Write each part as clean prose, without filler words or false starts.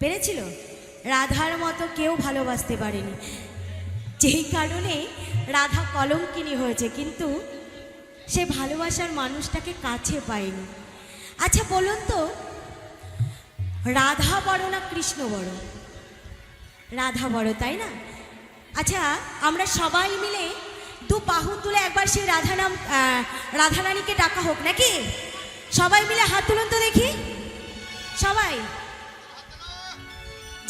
পেরেছিল? রাধার মতো কেউ ভালোবাসতে পারেনি, যেই কারণে রাধা কলঙ্কিনী হয়েছে, কিন্তু সে ভালোবাসার মানুষটাকে কাছে পায়নি। আচ্ছা বলুন তো, রাধা বড় না কৃষ্ণ বড়? রাধা বড়, তাই না? আচ্ছা আমরা সবাই মিলে দু বাহু তুলে একবার সেই রাধা রানীকে ডাকা হোক নাকি? সবাই মিলে হাত তুলুন তো দেখি। সবাই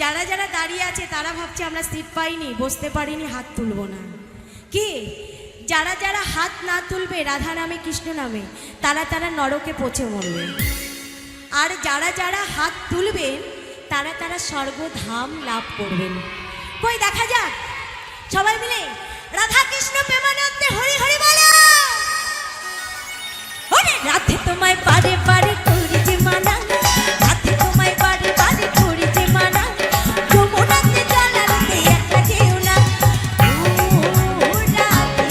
যারা যারা দাঁড়িয়ে আছে তারা ভাবছে আমরা সিট পাইনি, বসতে পারিনি, হাত তুলব না। কি যারা যারা হাত না তুলবে রাধা নামে কৃষ্ণ নামে, তারা তারা নরকে পচে মরবে। আর যারা যারা হাত তুলবেন তারা তারা স্বর্গধাম লাভ করবেন। কই দেখা যাক সবাই মিলে রাধা কৃষ্ণ প্রেমানন্দে হরি হরি বলো। ওরে রাধে তোমায় পারে পারে করি যে মানা, রাধে তোমায় পারে পারে করি যে মানা, যমুনাতে জলাতে একটা যেও না। ও রাধে,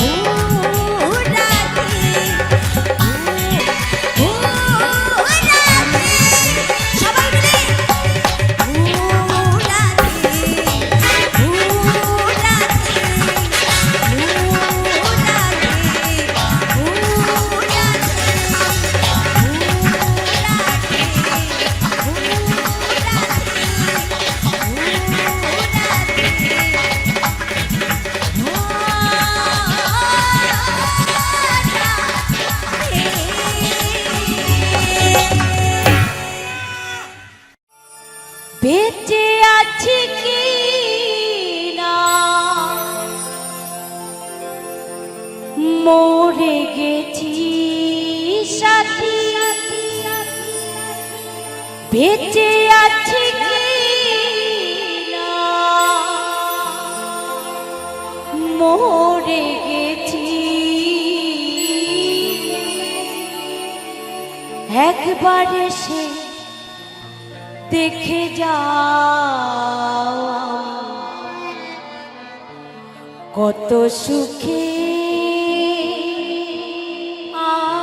ও রাধে, ও রাধে, সবাই মিলে ও রাধে, ও বেঁচে আছি কি না মরে গেছি সাথী, বেঁচে আছি কি না মরে গেছি, একবার এসে দেখে যাও কত সুখে আছি।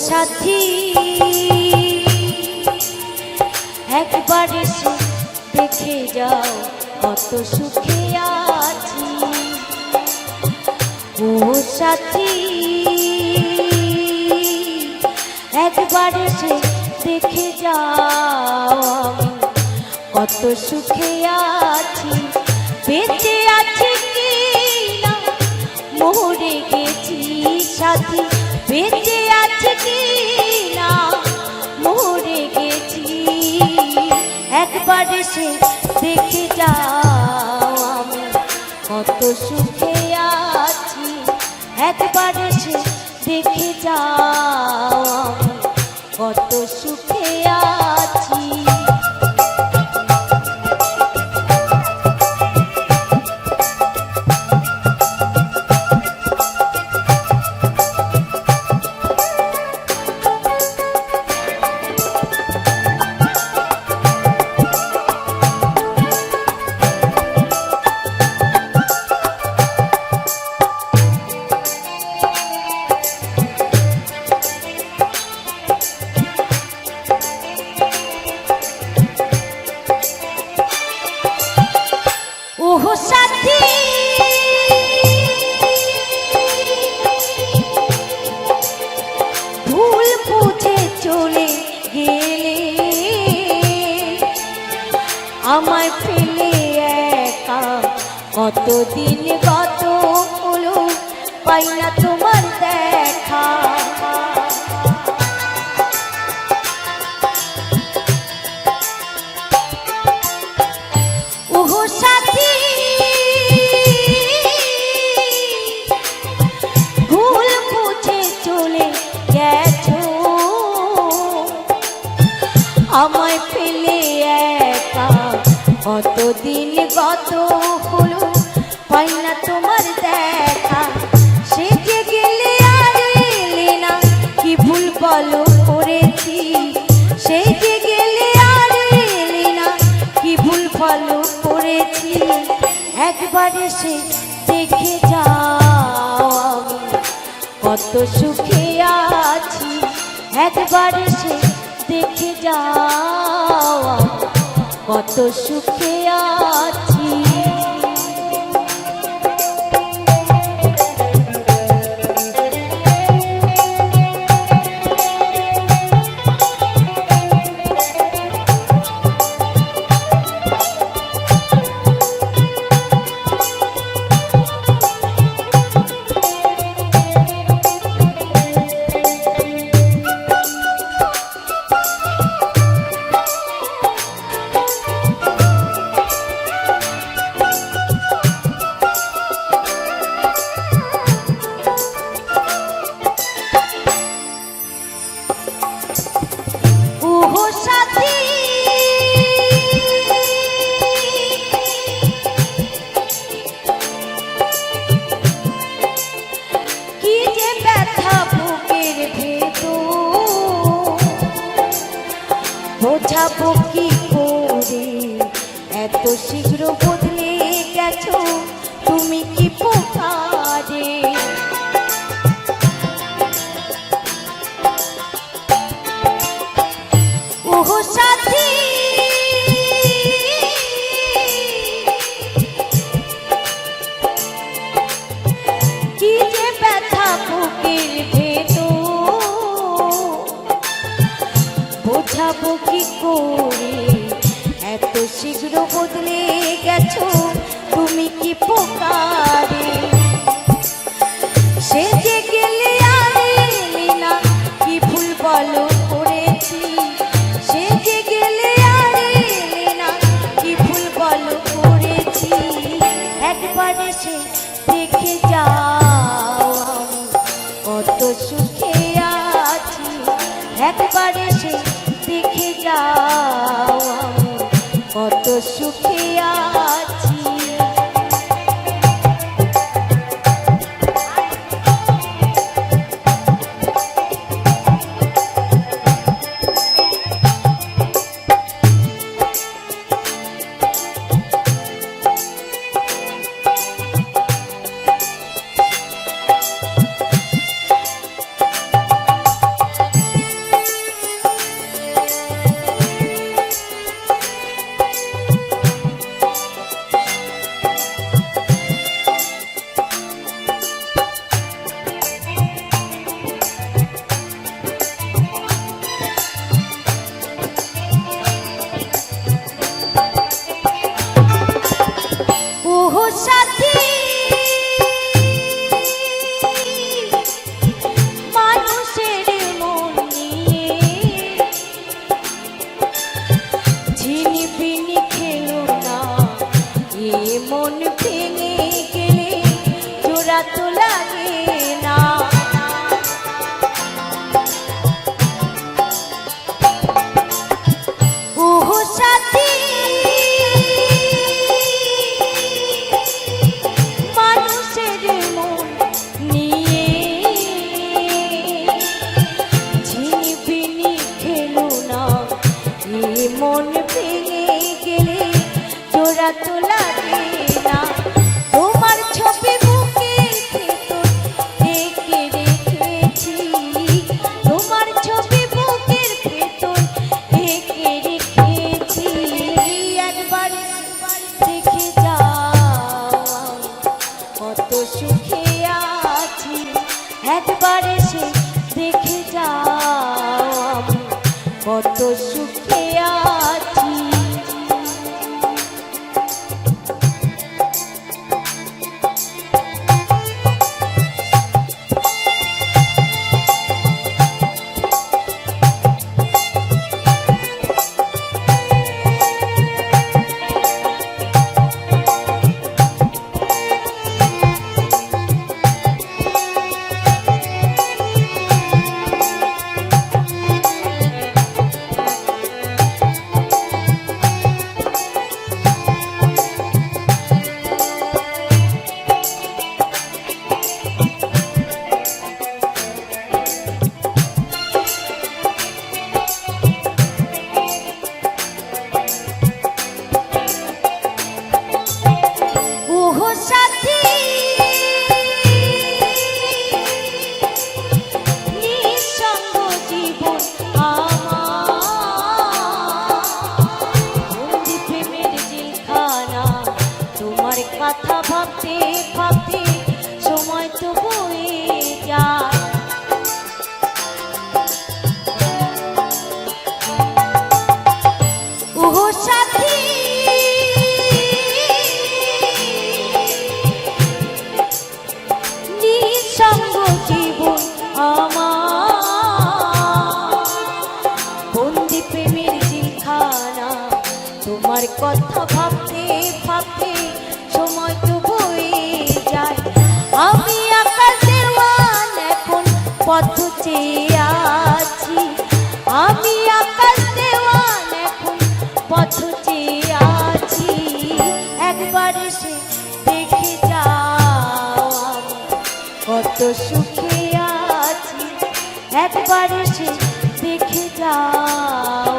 সাথী একবার এসে দেখে যাও কত সুখে আছি। ও সাথী একবার এসে দেখে যাও কত সুখে আছি, বেঁচে আছি কি না মরে সাথী বেঁচে আছে কি না মরে গেছি, একবার এসে দেখে যাও আমি কত সুখে আছি, একবার এসে দেখে যাও আমি কত সুখে আছি। ওহো সাথী ভুল বুঝে চলে গেলে, আমায় ফেলে একা কতদিন গত হলো, পাই না তোমার দেখা। ওহো সাথী ভুল বুঝে চলে গেছো, আমায় ফেলে একা কতদিন গত হলো, পাই না তোমার দেখা। সে যে গেলে আর এলে না, কি ভুল বলো করেছি, সে যে গেলে আর এলে না, কি ভুল বলো করেছি, একবার এসে দেখে যাও আমি কত সুখে আছি, একবার এসে দেখে যাও আমি কত সুখে আছি। ওহো সাথী কি যে ব্যথা বুকের ভেতর, বোঝাবো কি করে, এত শীঘ্র বদলে গেছো তুমি কি পোকারে। ওহো সাথী কি যে ব্যথা বুকের ভেতর, বোঝাবো কি করে, এত শীঘ্র বদলে তো লাগে না। ওহো সাথী মানুষের মন নিয়ে ঝিনিপিনি খেলো না, এ মন ভেঙে গেলে জোড়া তো লাগে না। তোমার ছবি বুকের ভেতর এঁকে রেখেছি, তোমার ছবি বুকের ভেতর এঁকে রেখেছি। একবার দেখে যাও কত সুখে আছি, একবার এসে দেখে যাও কত সুখে আছি। কথা ভাবতে ভাবতে সময় তো বয়ে যায়। ওহো সাথী নিঃসঙ্গ জীবন আমার, বন্দি প্রেমের জেলখানা। তোমার কথা ভাবতে ভাবতে সময় তো বয়ে যায়। আমি আকাশ দেওয়ান এখন পথ চেয়ে আছি, আমি আকাশ দেওয়ান এখন পথ চেয়ে আছি। একবার এসে দেখে যাও কত সুখে আছি, একবার এসে দেখে যাও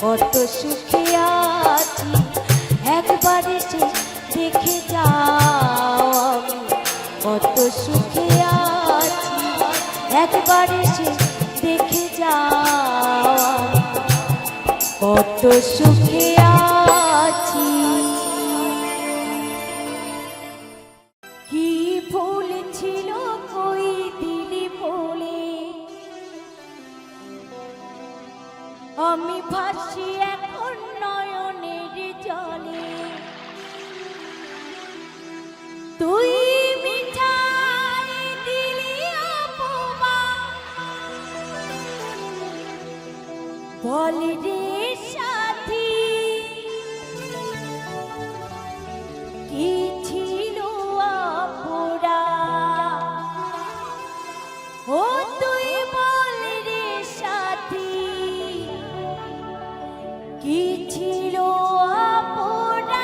কত সুখে আছি, একবার এসে দেখে যাও কত সুখে আছি, একবার এসে দেখে যাও কত সুখে আছি। কি ভুল ছিল কই দিলি বলে আমি ভাসি এখন নয়নের জলে। তুই মিঠাই দিলি অপমান, বল রে সাথী কি ছিল অপরাধ। ও তুই বল রে সাথী কি ছিল অপরাধ।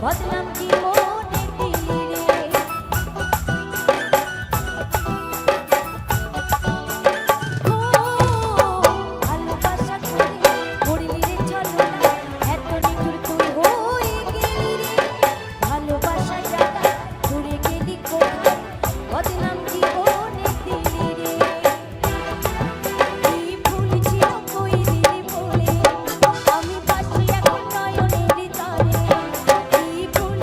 বদনাম জীবনে দিলি রে। ও ভালোবাসা করে করলি রে ছলনা, এত নিঠুর তুই হয়ে গেলি রে। ভালোবাসা জায়গা ঘুরে গেলি কোথায়, বদনাম জীবনে দিলি রে। কি ভুল ছিল কই দিলি বলে, আমি বাসি এখন নয়নের তরে। কি ভুল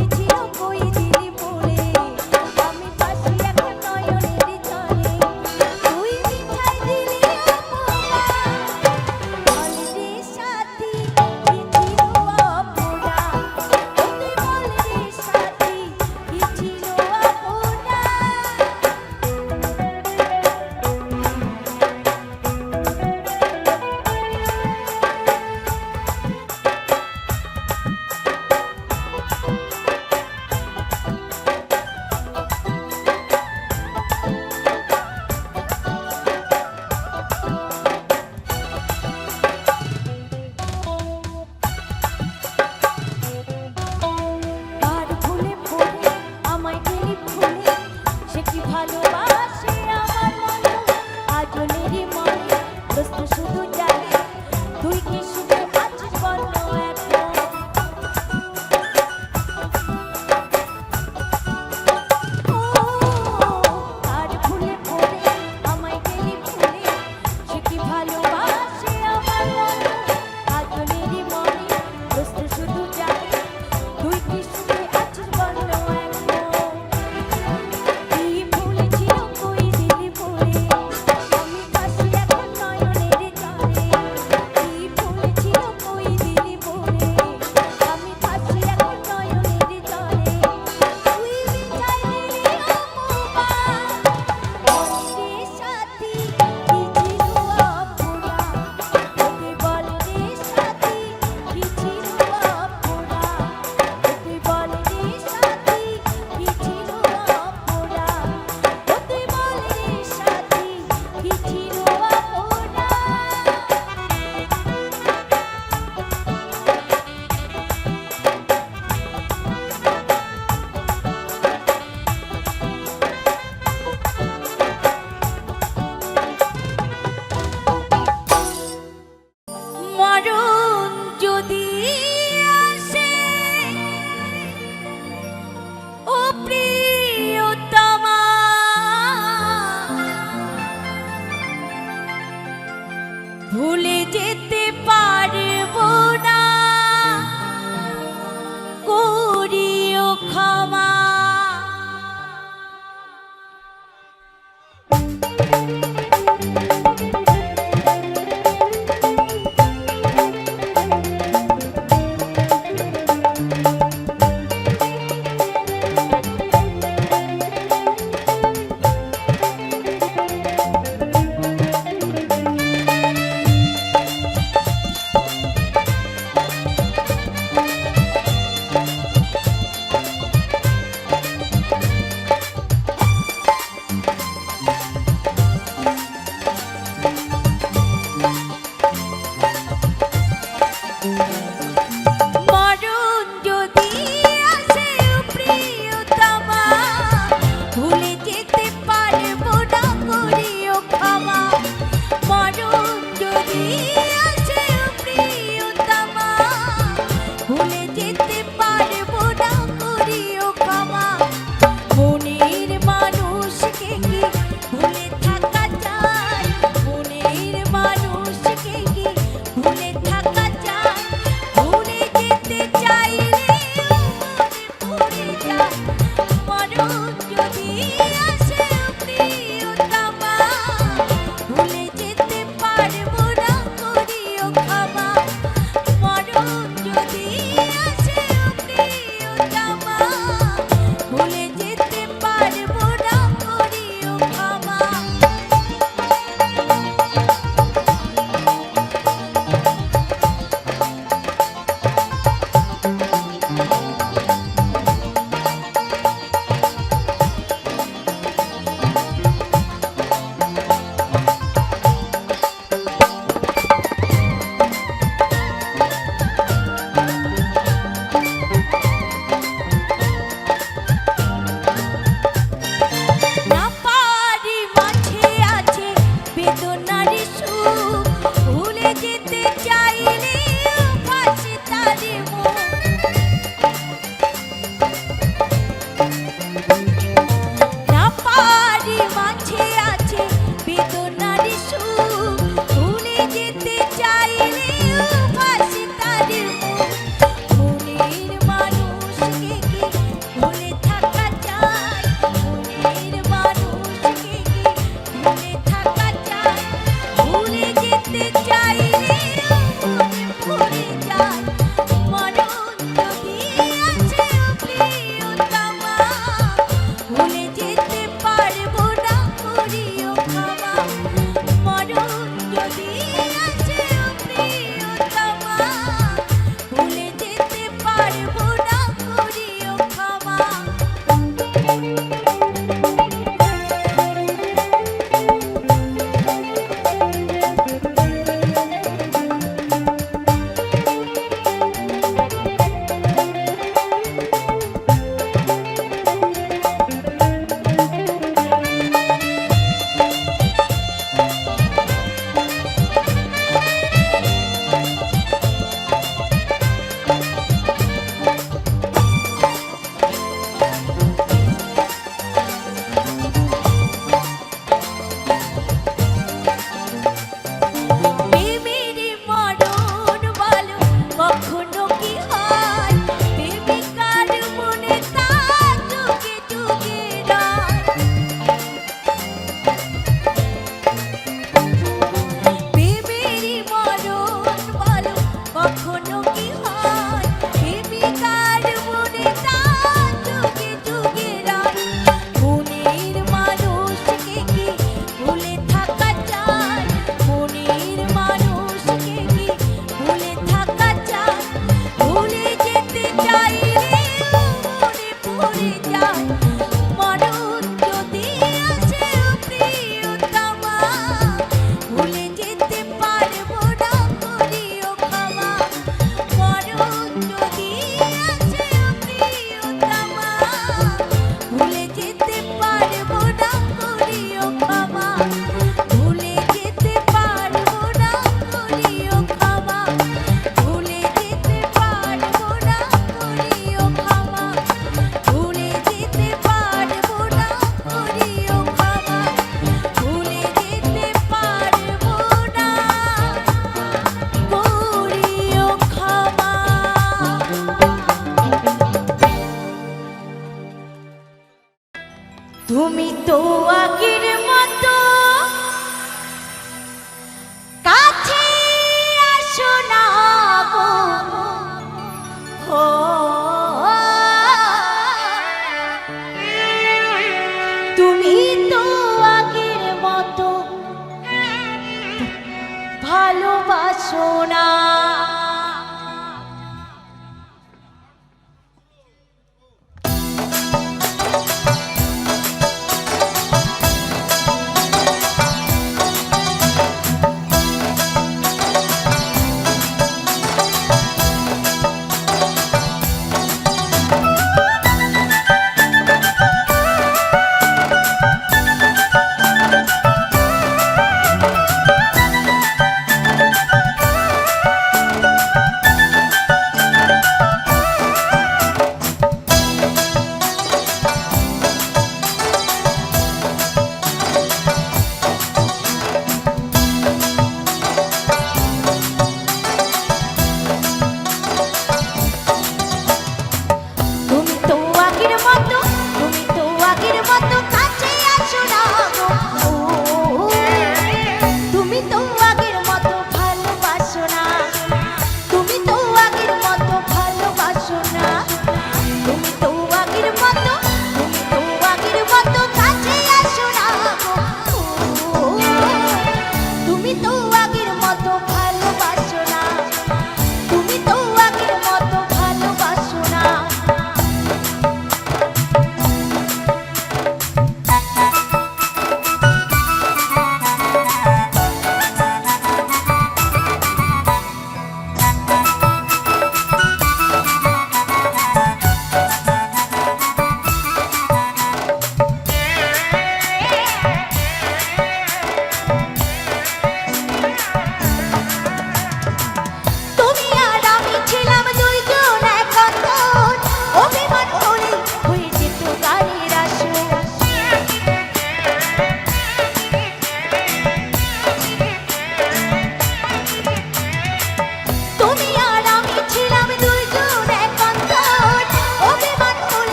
তো আগের মতো কাছে আসো না গো, ও তুমি তো আগের মতো ভালোবাসো না।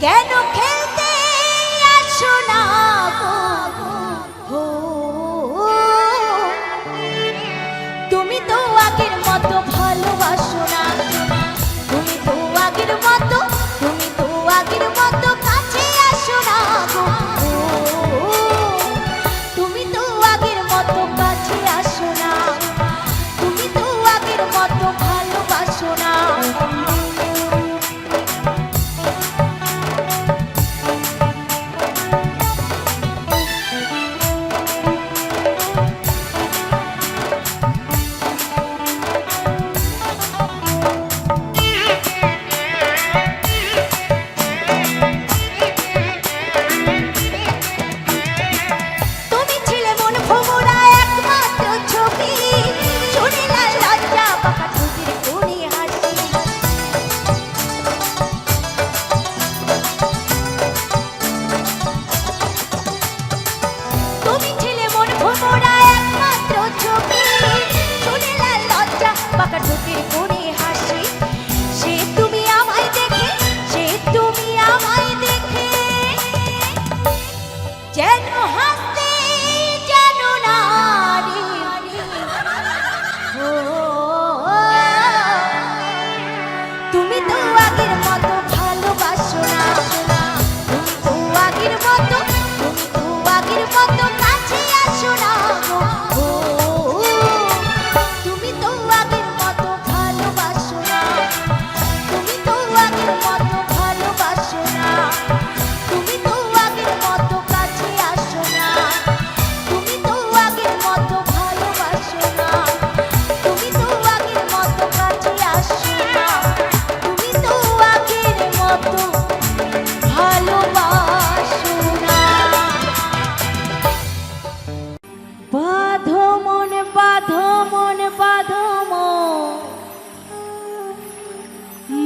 কেন খেলতে আসো না গো, তুমি তো আগের মতো ভালোবাসো না, তুমি তো আগের মতো, তুমি তো আগের মতো কাছে আসো না গো, তুমি তো আগের মতো কাছে আসো না, তুমি তো আগের মতো ভালোবাসো না।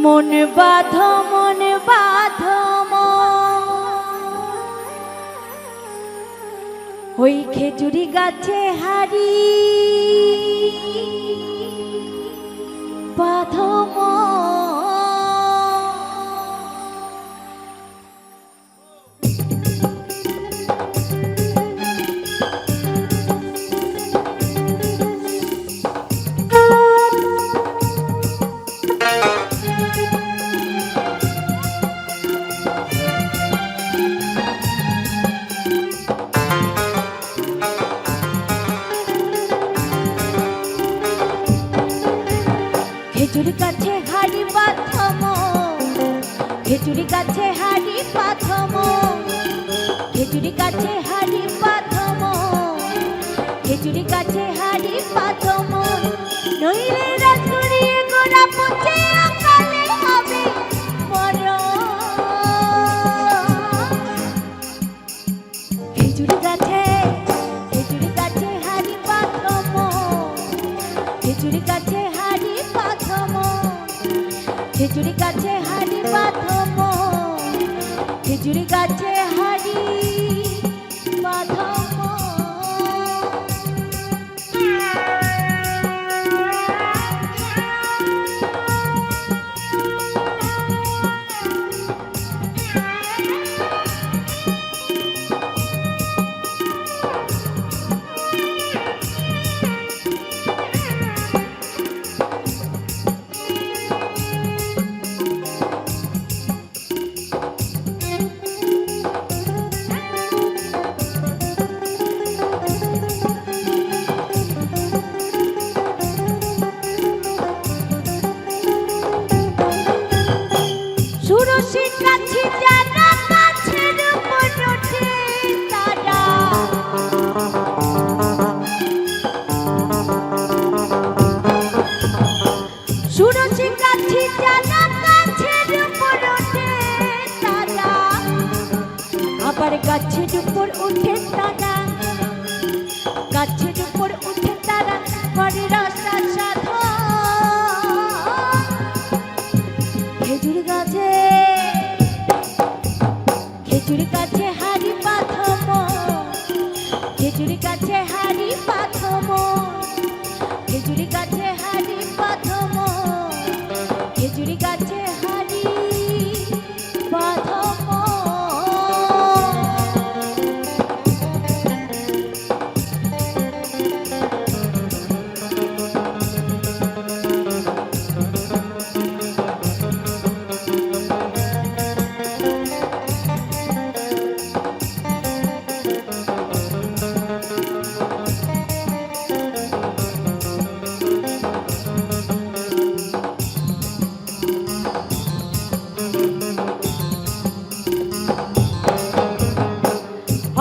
মন বাঁধো মন বাঁধো ওই খেজুরি গাছে হারি বাঁধম। খেজুর গাছে হাড়ি বাঁধম, খেজুর গাছে হাড়ি বাঁধম, খেজুর গাছে হাড়ি বাঁধম, খেজুর গাছে হাড়ি বাঁধম। নইলে রাত গড়িয়ে গোড়া পচে অকালে হবে মরণ। খেজুর গাছে হাড়ি বাঁধম, খেজুর গাছে হাড়ি বাঁধম, খেজুর গাছে হাড়ি বাঁধম, খেজুর গাছে হাড়ি বাঁধম। সুরসী কাছে যারা গাছের উপর ওঠে তারা, সুরসী কাছে যারা গাছের উপর ওঠে তারা, আবার গাছের উপর উঠে তারা, গাছের উপর উঠে তারা করে রসা সাধন। খেজুর গাছে হাড়ি বাঁধম, খেজুর গাছে হাড়ি বাঁধম, খেজুর গাছে হাড়ি বাঁধম, খেজুর গাছে হাড়ি বাঁধম।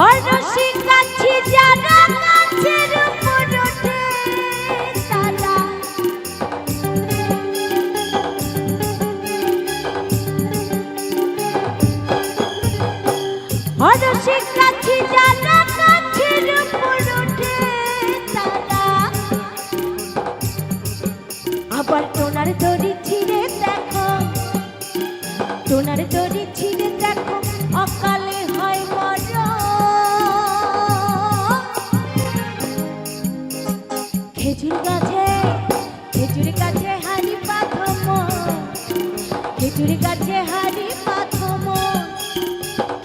অরসী গাছে যারা গাছের উপর ওঠে তারা, অরসী গাছে যারা গাছের উপর ওঠে তারা, আবার টোনার দড়ি ছিঁড়ে দেখো, টোনার দড়ি ছিঁড়ে দেখো অকালে হয় মরণ। খেজুর গাছে হাড়ি বাঁধম, খেজুর গাছে হাড়ি বাঁধম,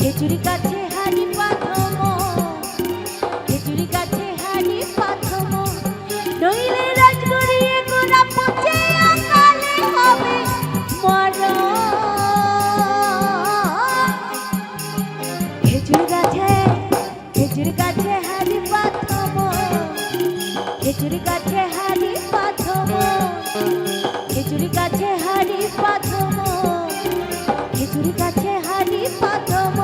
খেজুর গাছে হাড়ি বাঁধম, খেজুর গাছে হাড়ি বাঁধম। নইলে রাত গড়িয়ে গোড়া পচে অকালে হবে মরণ। খেজুর গাছে হাড়ি বাঁধম, খেজুর গাছে হাড়ি বাঁধম, খেজুর গাছে হাড়ি বাঁধম, খেজুর গাছে হাড়ি বাঁধম,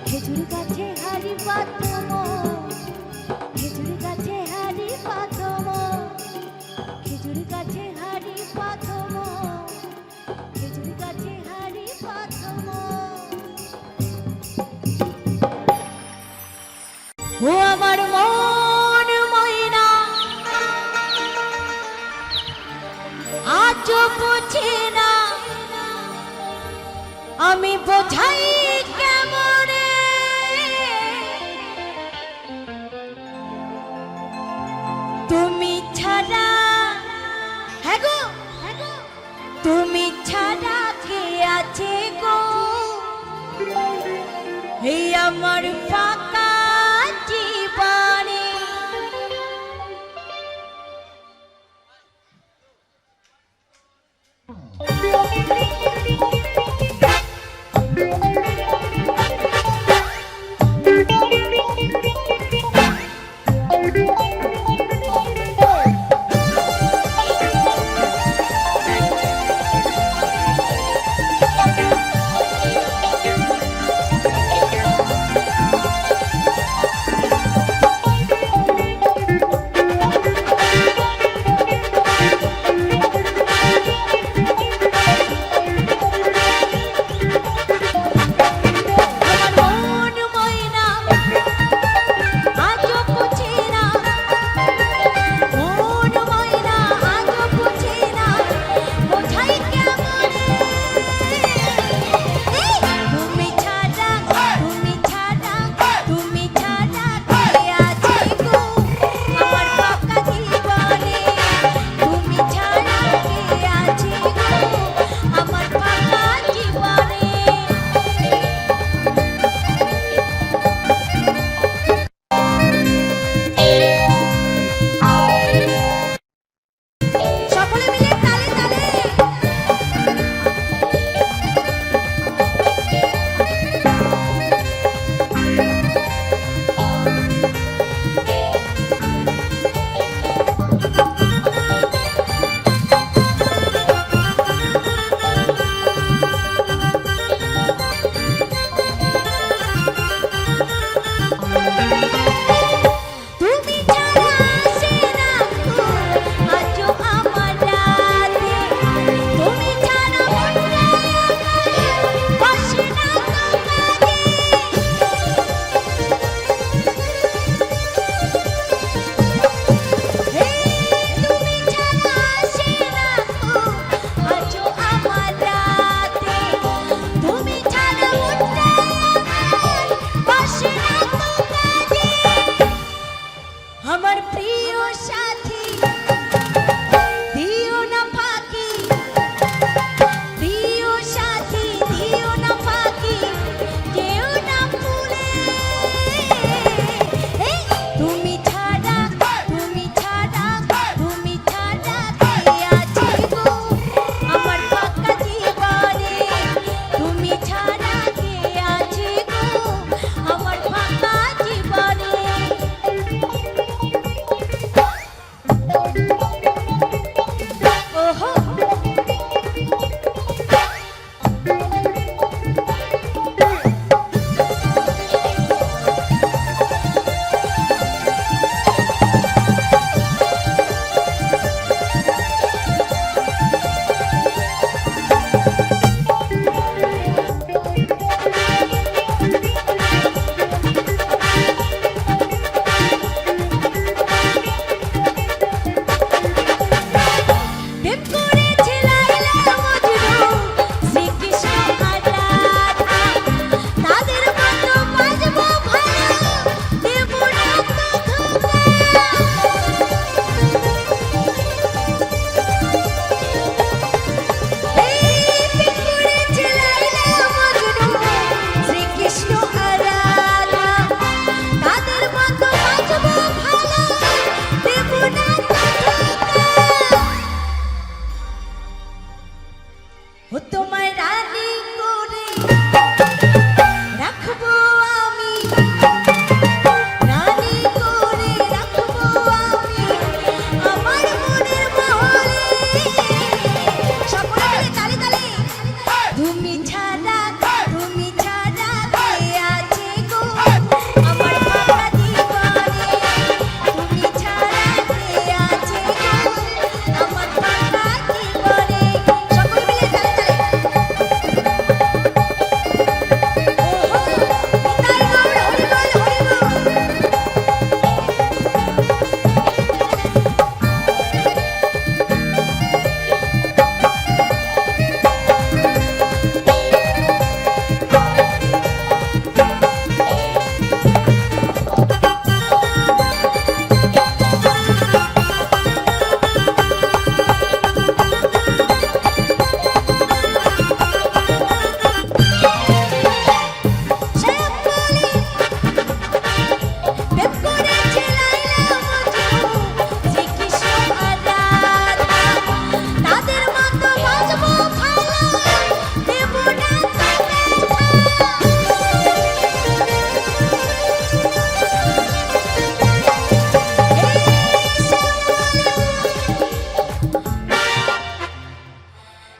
খেজুর গাছে হাড়ি বাঁধম, খেজুর গাছে হাড়ি বাঁধম, খেজুর গাছে হাড়ি বাঁধম, খেজুর গাছে হাড়ি বাঁধম। ও আমার মন ময়না আমার প্রিয় সাথী দিও না ফাঁকি, প্রিয় সাথী দিও না ফাঁকি, কেউ না ভুলে। এই তুমি ছাড়া, তুমি ছাড়া, তুমি ছাড়া কে আছে গো আমার ফাঁকা জীবনে, তুমি ছাড়া কে আছে গো আমার ফাঁকা জীবনে। ওহো প্রেম করেছে লায়লা মজনু, শ্রীকৃষ্ণ আর রাধা, তাদের মতো বাজবো ভালো, দেব না তো ধোঁকা। এই প্রেম করেছে লায়লা মজনু, শ্রীকৃষ্ণ আর রাধা, তাদের মতো বাজবো ভালো, দেব না তো ধোঁকা। ও তোমায় রানী করে রাখবো আমি, রানী করে রাখবো আমি আমার মনের মহলে। সকলে মিলে তালে তালে। তুমি ছাড়া, তুমি ছাড়া কে আছে গো আমার ফাঁকা জীবনে, তুমি ছাড়া কে আছে গো আমার ফাঁকা জীবনে। সকলে মিলে তালে তালে। ওহো নিতাই গৌর হরি বল হরি বল। সব বলি প্রেম করেছে লায়লা মজনু, শ্রীকৃষ্ণ আর রাধা, তাদের মতো বাজবো ভালো, দেব না তো ব্যথা। এই সব বলি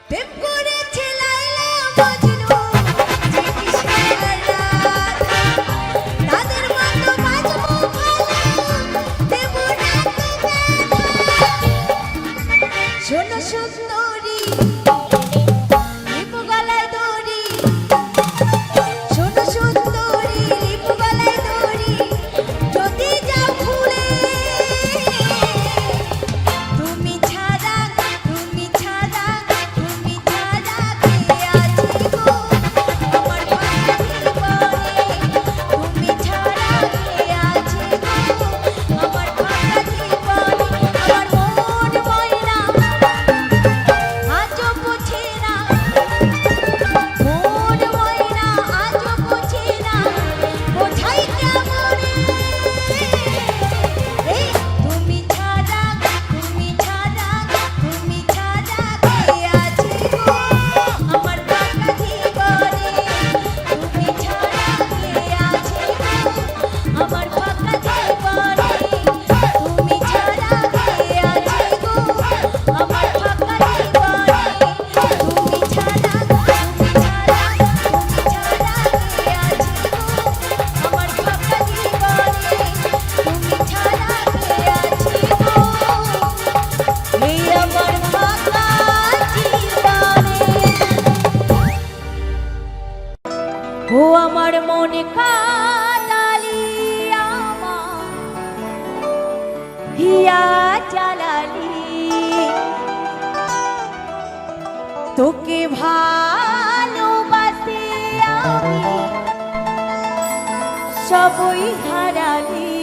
প্রেম করেছে লায়লা মজনু, শ্রীকৃষ্ণ আর রাধা, তাদের মতো বাজবো ভালো, দেব না তো ব্যথা। শোনো সুন্দরী রিপু গলায় দড়ি, শোনো সুন্দরী রিপু গলায় দড়ি, যদি যাও ভুলে। তুমি ছাড়া, তুমি ছাড়া, তুমি ছাড়া কে আছে গো আমার ফাঁকা জীবনে, তুমি ছাড়া কে আছে গো আমার ফাঁকা জীবনে। আমার মন ময়না আজও বোঝে না, মন ময়না আজও বোঝে না, বোঝাই কেমনে। এই তুমি ছাড়া, তুমি ছাড়া, তুমি ছাড়া কে আছে গো আমার ফাঁকা জীবনে, তুমি ছাড়া কে আছে গো আমার ফাঁকা জীবনে, তুমি ছাড়া কে আছে গো আমার ফাঁকা জীবনে, তুমি ছাড়া, তুমি ছাড়া, তুমি ছাড়া কে আছে গো আমার ফাঁকা জীবনে, তুমি ছাড়া কে আছে গো এই আমার ফাঁকা জীবনে। ও আমার মনে কাঁদালি আমার হিয়া জ্বালালি, তোকে ভালোবাসি আমি সবই হারালি।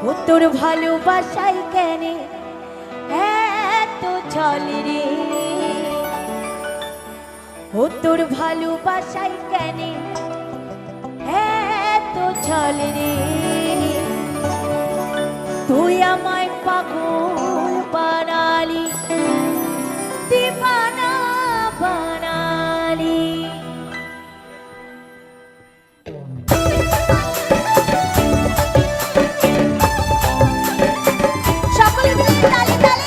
ও তোর ভালোবাসাই কেন এত ছলে রে, ও তোর ভালোবাসাই কেন এত ছলে রে, তুই আমায় পাগল বানালি দিবানা বানালি। সকলে মিলে তালি তালি।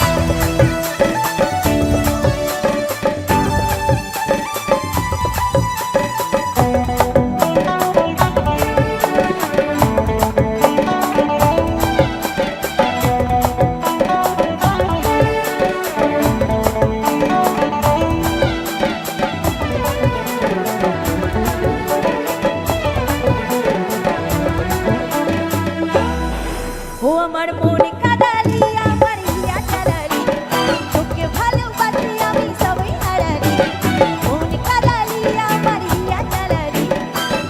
ও আমার মন কাদালি আমার হিয়া চালালি, তোকে ভালোবাসি আমি সবই হারালি। মন কাদালি আমার হিয়া চালালি,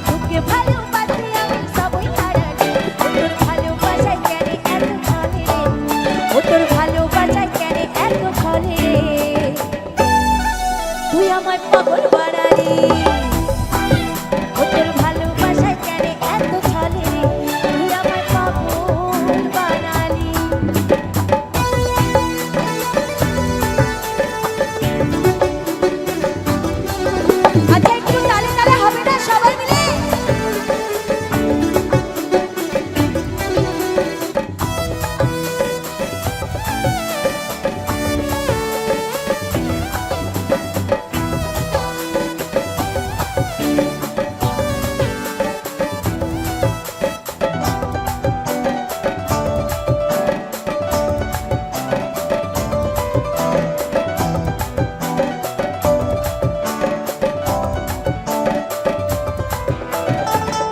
তোকে ভালোবাসি আমি সবই হারালি। ও তোর ভালোবাসায় কেন এত ছলে রে, ও তোর ভালোবাসায় কেন এত ছলে রে, তুই আমায় পাগল বানালি। ও তোর ভালোবাসায় কেন এত ছলে রে, তুই আমায় পাগল বানালি। আচ্ছা একটু তালে তালে হবে না সবাই মিলে?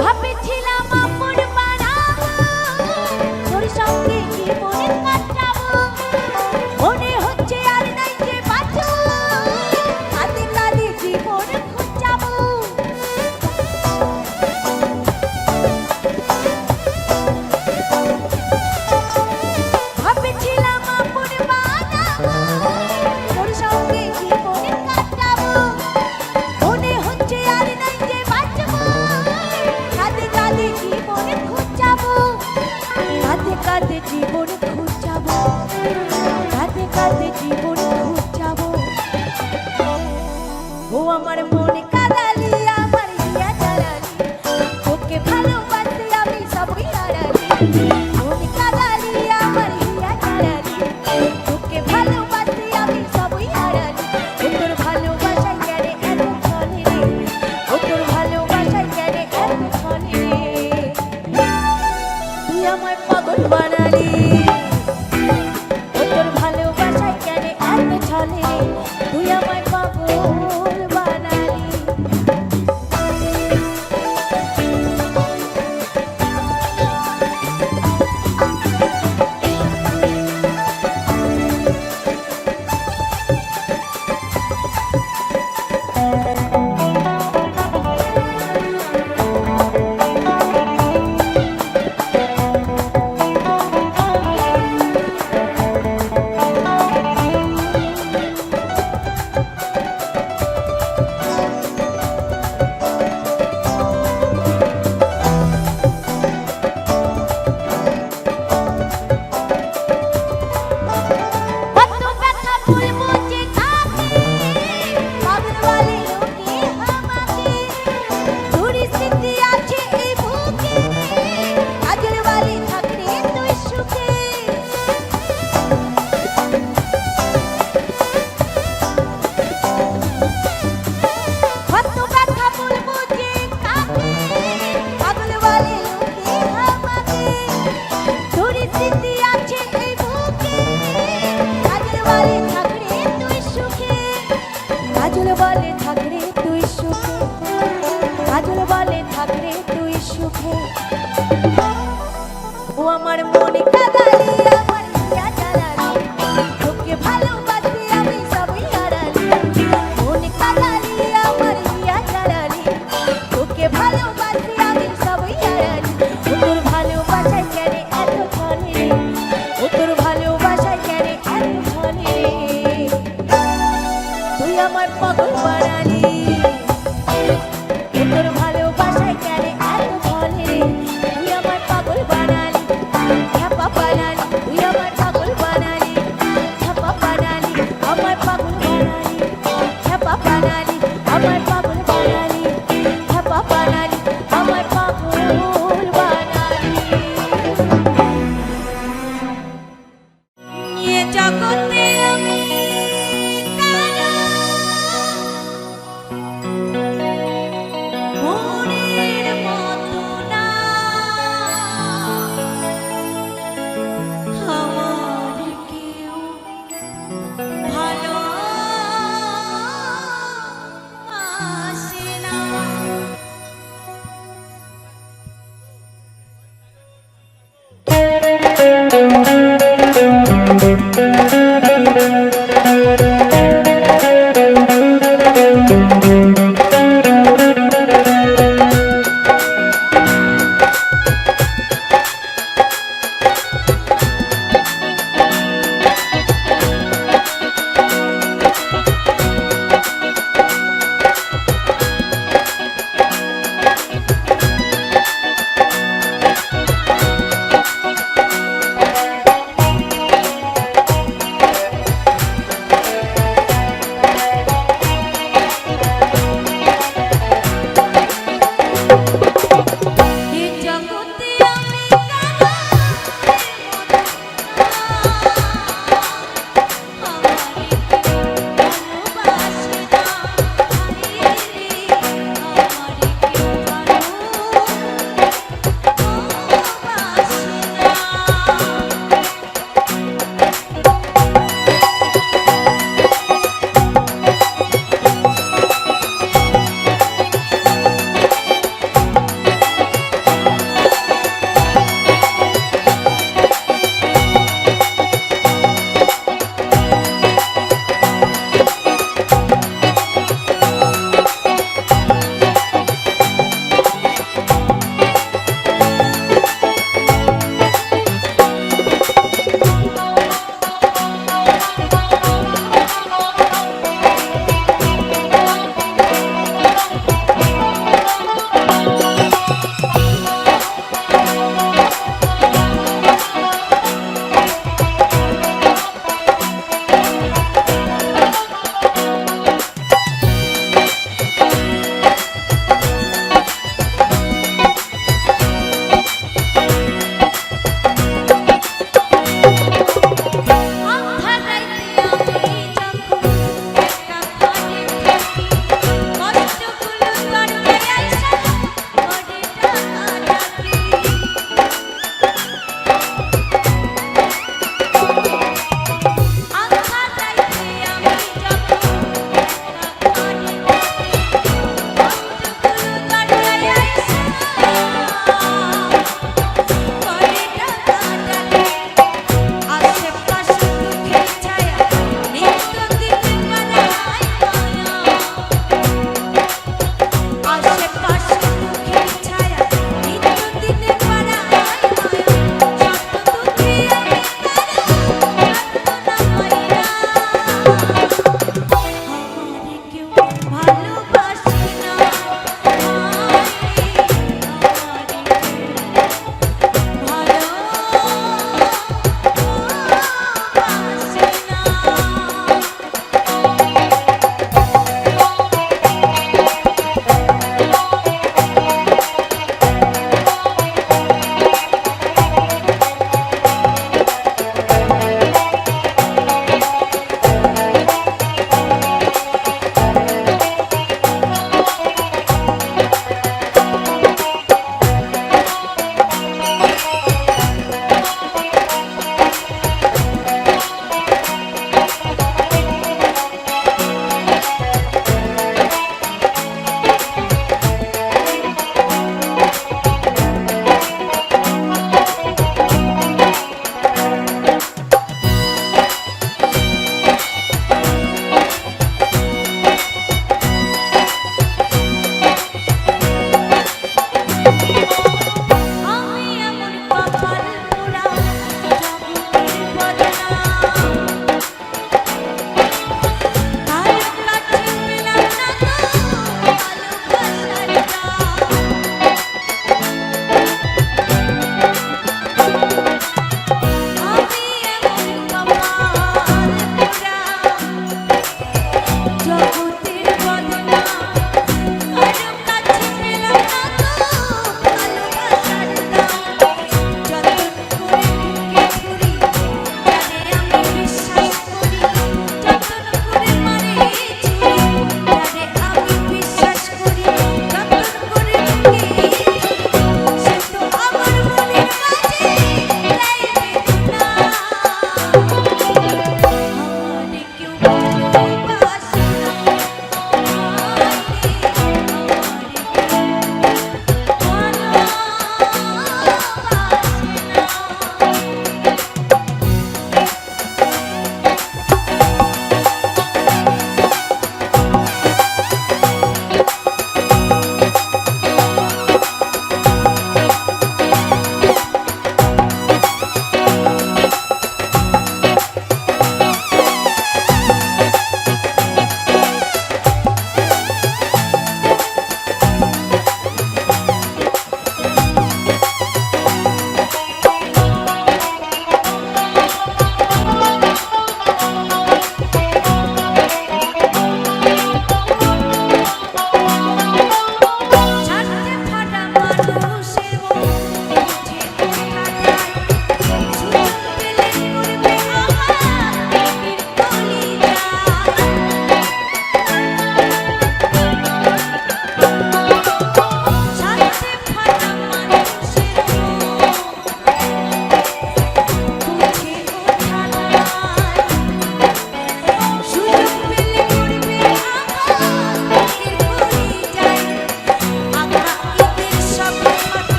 ভাবেছিলাম আপন বানাবো, তোর সঙ্গে জীবন কাটাবো, মনে হচ্ছে আর নাই যে বাঁচবো, কাঁদে কাঁদে জীবন খুঁজাবো। ভাবেছিলাম আপন বানাবো, তোর সঙ্গে জীবন কাটাবো, মনে হচ্ছে আর নাই যে বাঁচবো, কাঁদে কাঁদে জীবন খুঁজাবো, কাঁদে কাঁদে জীবন খুঁজাবো, কাঁদে কাঁদে জীবন খুঁজাবো। ও আমার মন কাদালি আমার হিয়া চালালি, তোকে ভালোবাসি আমি সবই হারালি। মন কাদালি আমার হিয়া চালালি, তোকে ভালোবাসি আমি সবই হারালি। ও তোর ভালোবাসায় কেন এত ছলে রে, ও তোর ভালোবাসায় কেন এত ছলে রে, তুই আমায় পাগল বানালি। ও তোর ভালোবাসায় কেন এত ছলে রে, তুই আমায় পাগল বানালি।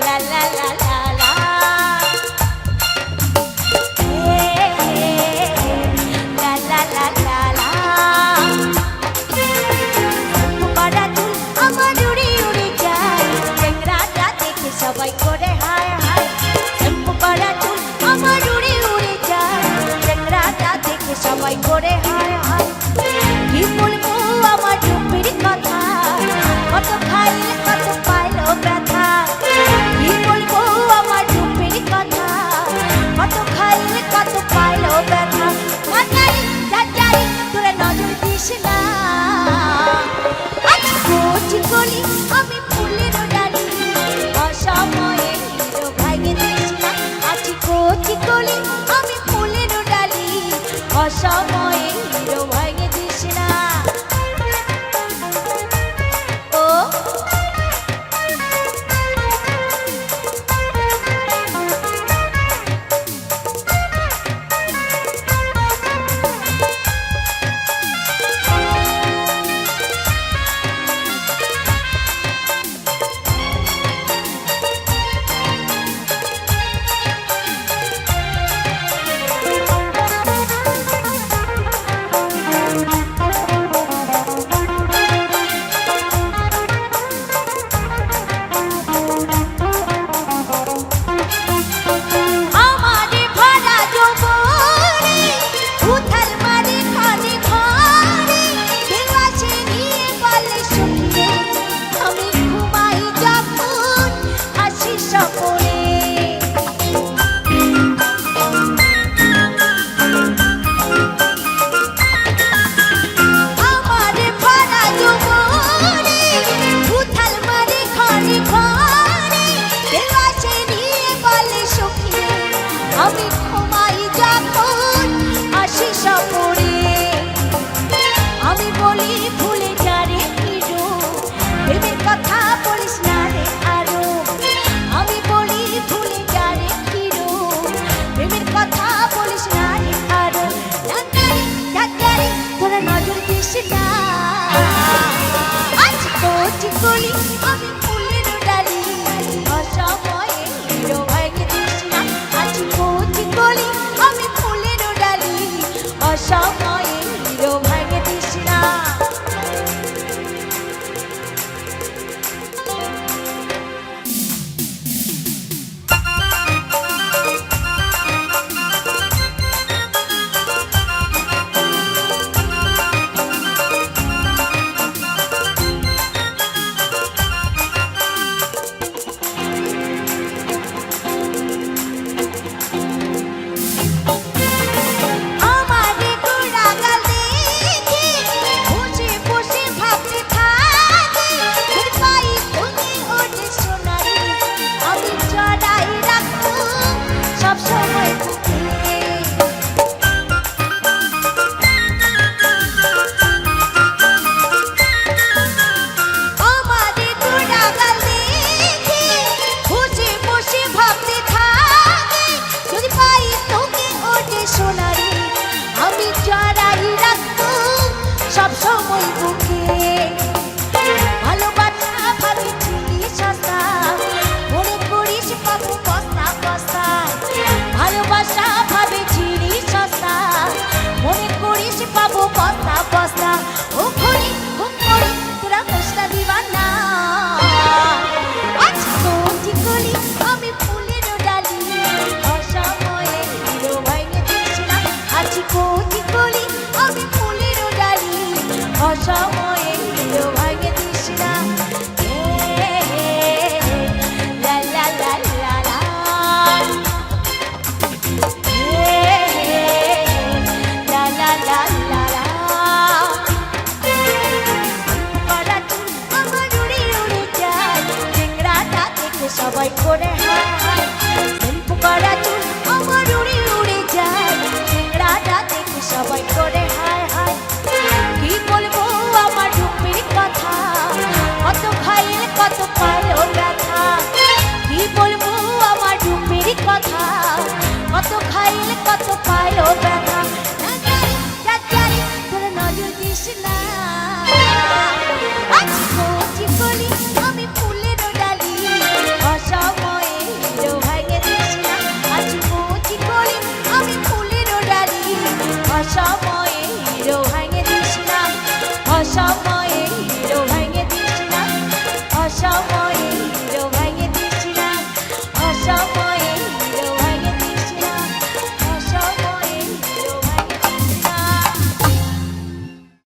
লা লা লা লা লা লা লা লা লা লা কুমারা চুল আমার উড়ে উড়ে যায় টেংরাটা দেখে সবাই করে হায় হায় কুমারা চুল আমার উড়ে উড়ে যায় টেংরাটা দেখে সবাই করে হায় হায় কি বলবো আমার রূপের কথা কত খাইলে কত পাইলো ব্যথা কি বলবো আমার রূপের কথা কত খাইলে কত পাইলো ব্যথা মাতারি যাই তোরা নজর দিস না আজ কোচি কলি আমি ফুলের ডালি অসময়ে হিরো ভাইগে দিস না আজ কোচি কলি আমি ফুলের ডালি অসময়ে হিরো ভাইগে দিস না ও আমারে ভরা যৌবনে উথাল মারে খানে ঘরে দেওয়াছে নিয়ে বলে শুনলে আমি ঘুমাই যখন আসি সপনে আমারে ভরা যৌবনে উথাল মারে খানে ঘরে দেওয়াছে নিয়ে বলে শুনলে আমি ঘুমাই যখন আসি সপনে আমি বলি ভুলে যা রে হিরো প্রেমের কথা বলিস না রে আরো আমি বলি ভুলে যা রে হিরো প্রেমের কথা বলিস না রে আরো ডাক্তারি তোরা নজর দিস না আজ কোচি কলি আমি ফুলের ডালি অসময়ে হিরো ভাইকে দিস না আজ কোচি কলি আমি ফুলের ডালি অসময়ে হিরো ভাইকে দিস না গেল